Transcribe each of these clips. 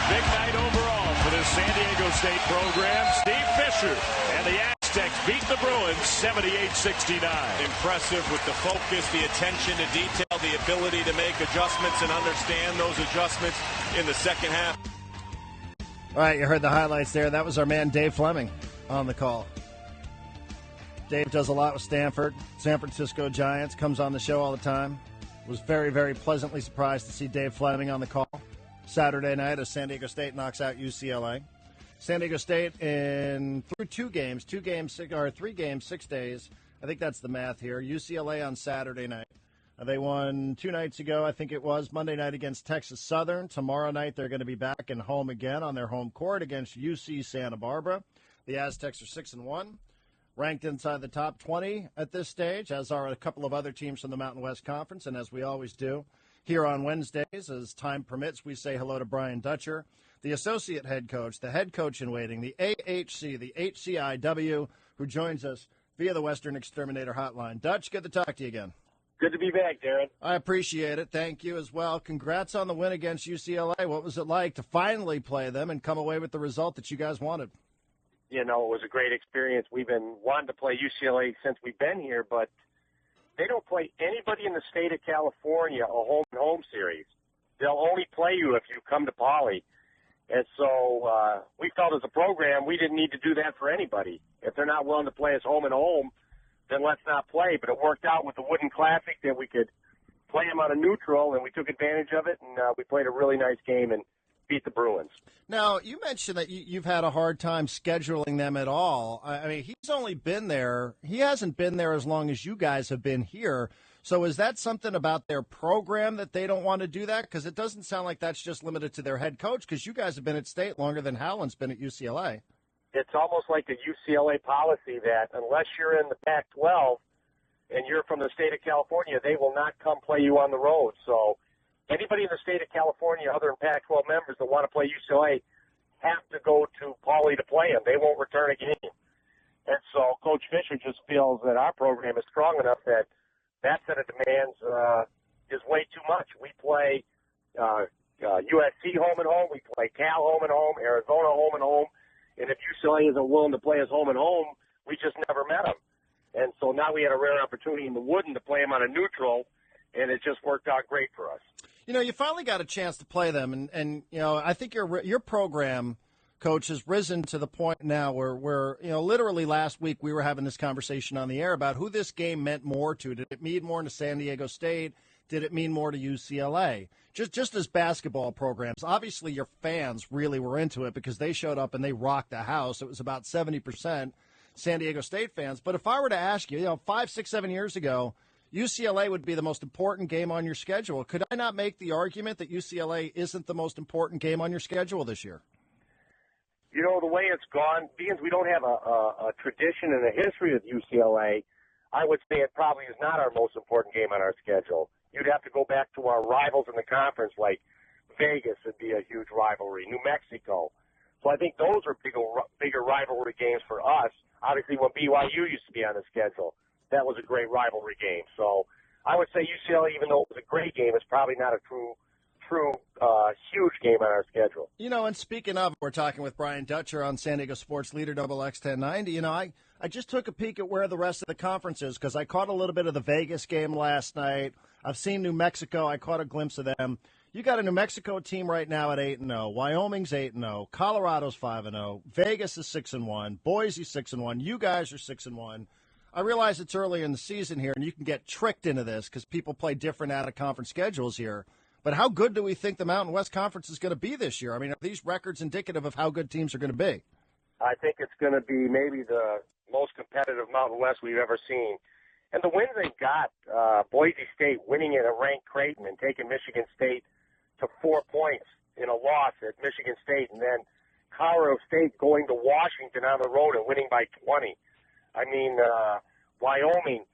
Big night overall for the San Diego State program. Steve Fisher and the Aztecs beat the Bruins 78-69. Impressive with the focus, the attention to detail, the ability to make adjustments and understand those adjustments in the second half. All right, you heard the highlights there. That was our man Dave Fleming on the call. Dave does a lot with Stanford, San Francisco Giants, comes on the show all the time. Was very, very pleasantly surprised to see Dave Fleming on the call Saturday night as San Diego State knocks out UCLA. San Diego State through three games, 6 days. I think that's the math here. UCLA on Saturday night. They won 2 nights ago, I think it was, Monday night against Texas Southern. Tomorrow night they're going to be back and home again on their home court against UC Santa Barbara. The Aztecs are 6-1, ranked inside the top 20 at this stage, as are a couple of other teams from the Mountain West Conference. And as we always do here on Wednesdays, as time permits, we say hello to Brian Dutcher, the associate head coach, the head coach in waiting, the AHC, the HCIW, who joins us via the Western Exterminator Hotline. Dutch, good to talk to you again. Good to be back, Darren. I appreciate it. Thank you as well. Congrats on the win against UCLA. What was it like to finally play them and come away with the result that you guys wanted? You know, it was a great experience. We've been wanting to play UCLA since we've been here, but they don't play anybody in the state of California a home-and-home series. They'll only play you if you come to Poly. And so we felt as a program we didn't need to do that for anybody. If they're not willing to play us home-and-home, then let's not play. But it worked out with the Wooden Classic that we could play them on a neutral, and we took advantage of it, and we played a really nice game and beat the Bruins. Now, you mentioned that you've had a hard time scheduling them at all. I mean, he's only been there. He hasn't been there as long as you guys have been here. So is that something about their program that they don't want to do that? Because it doesn't sound like that's just limited to their head coach, because you guys have been at State longer than Howland's been at UCLA. It's almost like the UCLA policy that unless you're in the Pac-12 and you're from the state of California, they will not come play you on the road. So anybody in the state of California other than Pac-12 members that want to play UCLA have to go to Pauley to play them. They won't return a game. And so Coach Fisher just feels that our program is strong enough that set of demands is way too much. We play USC home and home. We play Cal home and home, Arizona home and home. And if UCLA isn't willing to play us home and home, we just never met them. And so now we had a rare opportunity in the Wooden to play them on a neutral, and it just worked out great for us. You know, you finally got a chance to play them, and you know, I think your program, Coach, has risen to the point now where you know, literally last week we were having this conversation on the air about who this game meant more to. Did it mean more to San Diego State? Did it mean more to UCLA? Just as basketball programs, obviously your fans really were into it because they showed up and they rocked the house. It was about 70% San Diego State fans. But if I were to ask you, 5, 6, 7 years ago, UCLA would be the most important game on your schedule. Could I not make the argument that UCLA isn't the most important game on your schedule this year? You know, the way it's gone, because we don't have a tradition and a history of UCLA, I would say it probably is not our most important game on our schedule. You'd have to go back to our rivals in the conference, like Vegas would be a huge rivalry, New Mexico. So I think those are bigger rivalry games for us. Obviously, when BYU used to be on the schedule, that was a great rivalry game. So I would say UCLA, even though it was a great game, is probably not a true huge game on our schedule. You know, and speaking of, we're talking with Brian Dutcher on San Diego Sports Leader XX1090. You know, I just took a peek at where the rest of the conference is because I caught a little bit of the Vegas game last night. I've seen New Mexico. I caught a glimpse of them. You got a New Mexico team right now at 8-0. Wyoming's 8-0. Colorado's 5-0. Vegas is 6-1. Boise's 6-1. You guys are 6-1. I realize it's early in the season here, and you can get tricked into this because people play different out-of-conference schedules here. But how good do we think the Mountain West Conference is going to be this year? I mean, are these records indicative of how good teams are going to be? I think it's going to be maybe the most competitive Mountain West we've ever seen. And the wins they've got, Boise State winning at a ranked Creighton and taking Michigan State to 4 points in a loss at Michigan State, and then Colorado State going to Washington on the road and winning by 20. I mean, Wyoming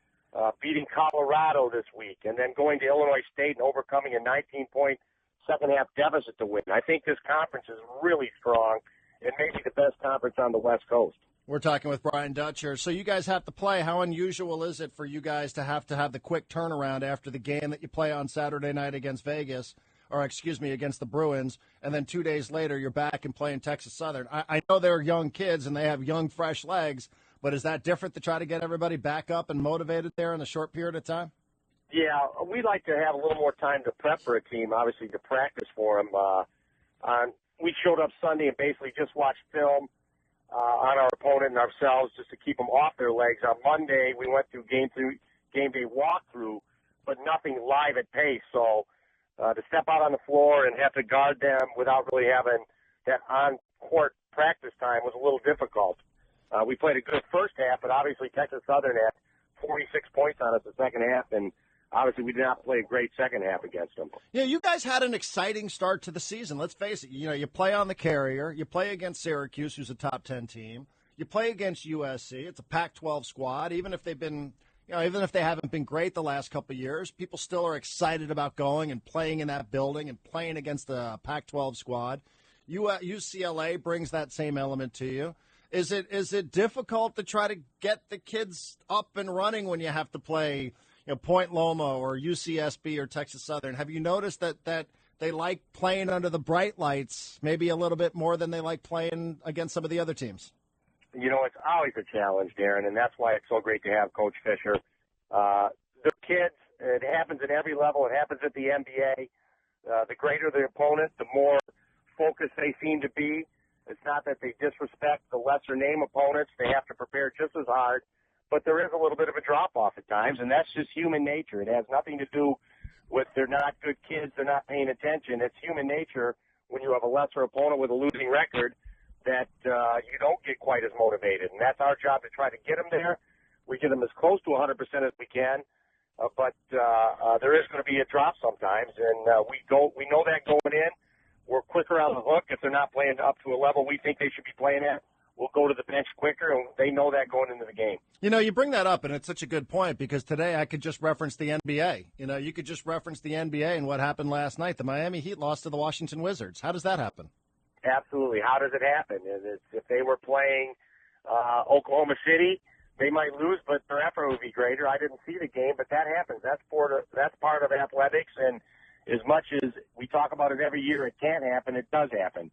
beating Colorado this week, and then going to Illinois State and overcoming a 19-point second-half deficit to win. I think this conference is really strong and maybe the best conference on the West Coast. We're talking with Brian Dutcher. So you guys have to play. How unusual is it for you guys to have the quick turnaround after the game that you play on Saturday night against Vegas? against the Bruins, and then 2 days later you're back and playing Texas Southern. I know they're young kids and they have young, fresh legs, but is that different to try to get everybody back up and motivated there in a short period of time? Yeah, we like to have a little more time to prep for a team, obviously to practice for them. We showed up Sunday and basically just watched film on our opponent and ourselves just to keep them off their legs. On Monday, we went through game day walkthrough, but nothing live at pace. So to step out on the floor and have to guard them without really having that on-court practice time was a little difficult. We played a good first half, but obviously Texas Southern had 46 points on us the second half, and obviously we did not play a great second half against them. Yeah, you guys had an exciting start to the season. Let's face it. You know, you play on the Carrier. You play against Syracuse, who's a top 10 team. You play against USC. It's a Pac-12 squad. Even if they haven't been great the last couple of years, people still are excited about going and playing in that building and playing against the Pac-12 squad. UCLA brings that same element to you. Is it difficult to try to get the kids up and running when you have to play, Point Loma or UCSB or Texas Southern? Have you noticed that they like playing under the bright lights maybe a little bit more than they like playing against some of the other teams? It's always a challenge, Darren, and that's why it's so great to have Coach Fisher. The kids, it happens at every level. It happens at the NBA. The greater the opponent, the more focused they seem to be. It's not that they disrespect the lesser-name opponents. They have to prepare just as hard. But there is a little bit of a drop-off at times, and that's just human nature. It has nothing to do with they're not good kids, they're not paying attention. It's human nature when you have a lesser opponent with a losing record that you don't get quite as motivated. And that's our job to try to get them there. We get them as close to 100% as we can. But there is going to be a drop sometimes, and we know that going in. We're quicker on the hook if they're not playing up to a level we think they should be playing at. We'll go to the bench quicker, and they know that going into the game. You bring that up, and it's such a good point because today I could just reference the NBA. You could just reference the NBA and what happened last night. The Miami Heat lost to the Washington Wizards. How does that happen? Absolutely. How does it happen? If they were playing Oklahoma City, they might lose, but their effort would be greater. I didn't see the game, but that happens. That's part of athletics, and as much as we talk about it every year, it can't happen, it does happen.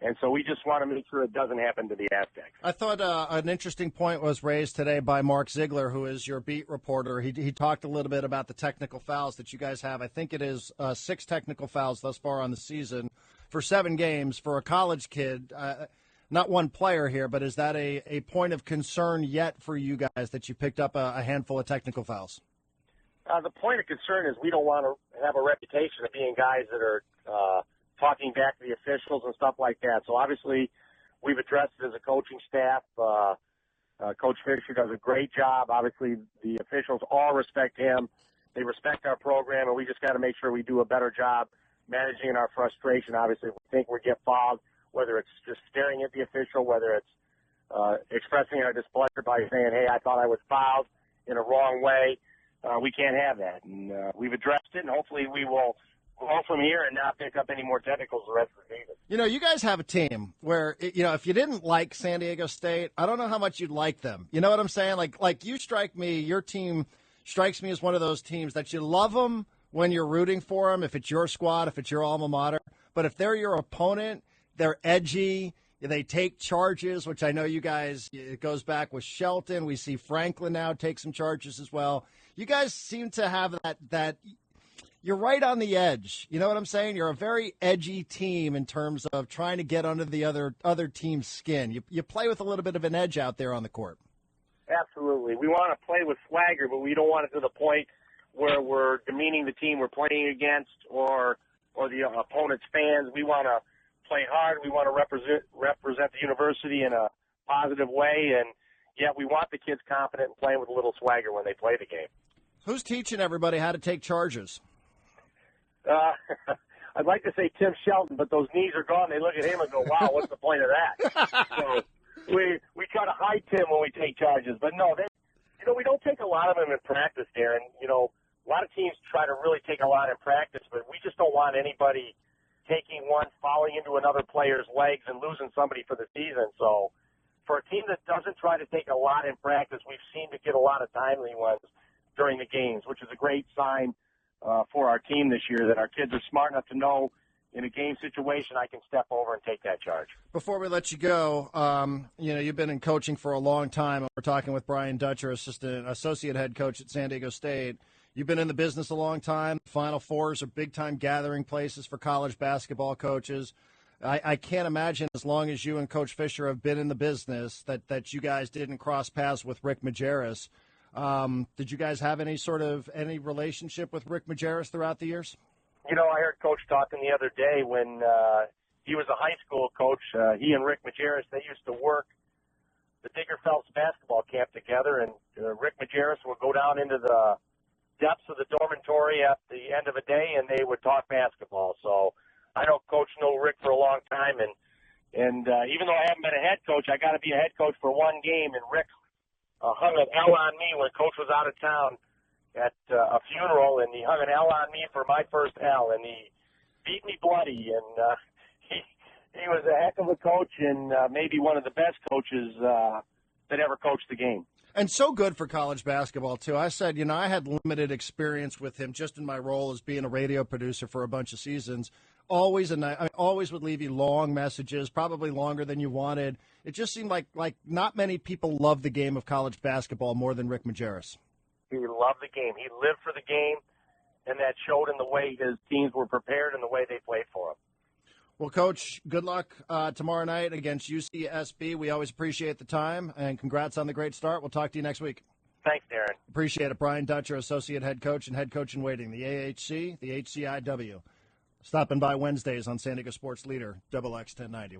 And so we just want to make sure it doesn't happen to the Aztecs. I thought an interesting point was raised today by Mark Ziegler, who is your beat reporter. He talked a little bit about the technical fouls that you guys have. I think it is 6 technical fouls thus far on the season for 7 games for a college kid. Not one player here, but is that a point of concern yet for you guys that you picked up a handful of technical fouls? The point of concern is we don't want to have a reputation of being guys that are talking back to the officials and stuff like that. So obviously we've addressed it as a coaching staff. Coach Fisher does a great job. Obviously the officials all respect him. They respect our program, and we just got to make sure we do a better job managing our frustration. Obviously, if we think we get fouled, whether it's just staring at the official, whether it's expressing our displeasure by saying, hey, I thought I was fouled in a wrong way. We can't have that. And we've addressed it, and hopefully we will go from here and not pick up any more technicals the rest of the season. You guys have a team where, if you didn't like San Diego State, I don't know how much you'd like them. You know what I'm saying? Like you strike me, your team strikes me as one of those teams that you love them when you're rooting for them, if it's your squad, if it's your alma mater. But if they're your opponent, they're edgy. They take charges, which I know you guys, it goes back with Shelton. We see Franklin now take some charges as well. You guys seem to have that you're right on the edge. You know what I'm saying? You're a very edgy team in terms of trying to get under the other team's skin. You play with a little bit of an edge out there on the court. Absolutely. We want to play with swagger, but we don't want it to the point where we're demeaning the team we're playing against or the opponent's fans. We want to play hard. We want to represent the university in a positive way, and yet we want the kids confident and playing with a little swagger when they play the game. Who's teaching everybody how to take charges? I'd like to say Tim Shelton, but those knees are gone. They look at him and go, wow, what's the point of that? So we try to hide Tim when we take charges. But, no, we don't take a lot of them in practice, Darren. A lot of teams try to really take a lot in practice, but we just don't want anybody taking one, falling into another player's legs, and losing somebody for the season. So for a team that doesn't try to take a lot in practice, we've seemed to get a lot of timely ones during the games, which is a great sign for our team this year, that our kids are smart enough to know in a game situation I can step over and take that charge. Before we let you go, you've been in coaching for a long time. We're talking with Brian Dutcher, associate head coach at San Diego State. You've been in the business a long time. Final Fours are big-time gathering places for college basketball coaches. I can't imagine, as long as you and Coach Fisher have been in the business, that you guys didn't cross paths with Rick Majerus. Did you guys have any relationship with Rick Majerus throughout the years? You know, I heard Coach talking the other day when he was a high school coach. He and Rick Majerus, they used to work the Digger Phelps basketball camp together, and Rick Majerus would go down into the depths of the dormitory at the end of a day, and they would talk basketball. So I know Coach know Rick for a long time, and even though I haven't been a head coach, I got to be a head coach for one game, and Rick hung an L on me when Coach was out of town at a funeral, and he hung an L on me for my first L, and he beat me bloody, and he was a heck of a coach, and maybe one of the best coaches that ever coached the game. And so good for college basketball, too. I said, I had limited experience with him just in my role as being a radio producer for a bunch of seasons. Always would leave you long messages, probably longer than you wanted. It just seemed like not many people love the game of college basketball more than Rick Majerus. He loved the game. He lived for the game, and that showed in the way his teams were prepared and the way they played for him. Well, Coach, good luck tomorrow night against UCSB. We always appreciate the time, and congrats on the great start. We'll talk to you next week. Thanks, Darren. Appreciate it. Brian Dutcher, associate head coach and head coach in waiting, the AHC, the HCIW. Stopping by Wednesdays on San Diego Sports Leader, XX 1090.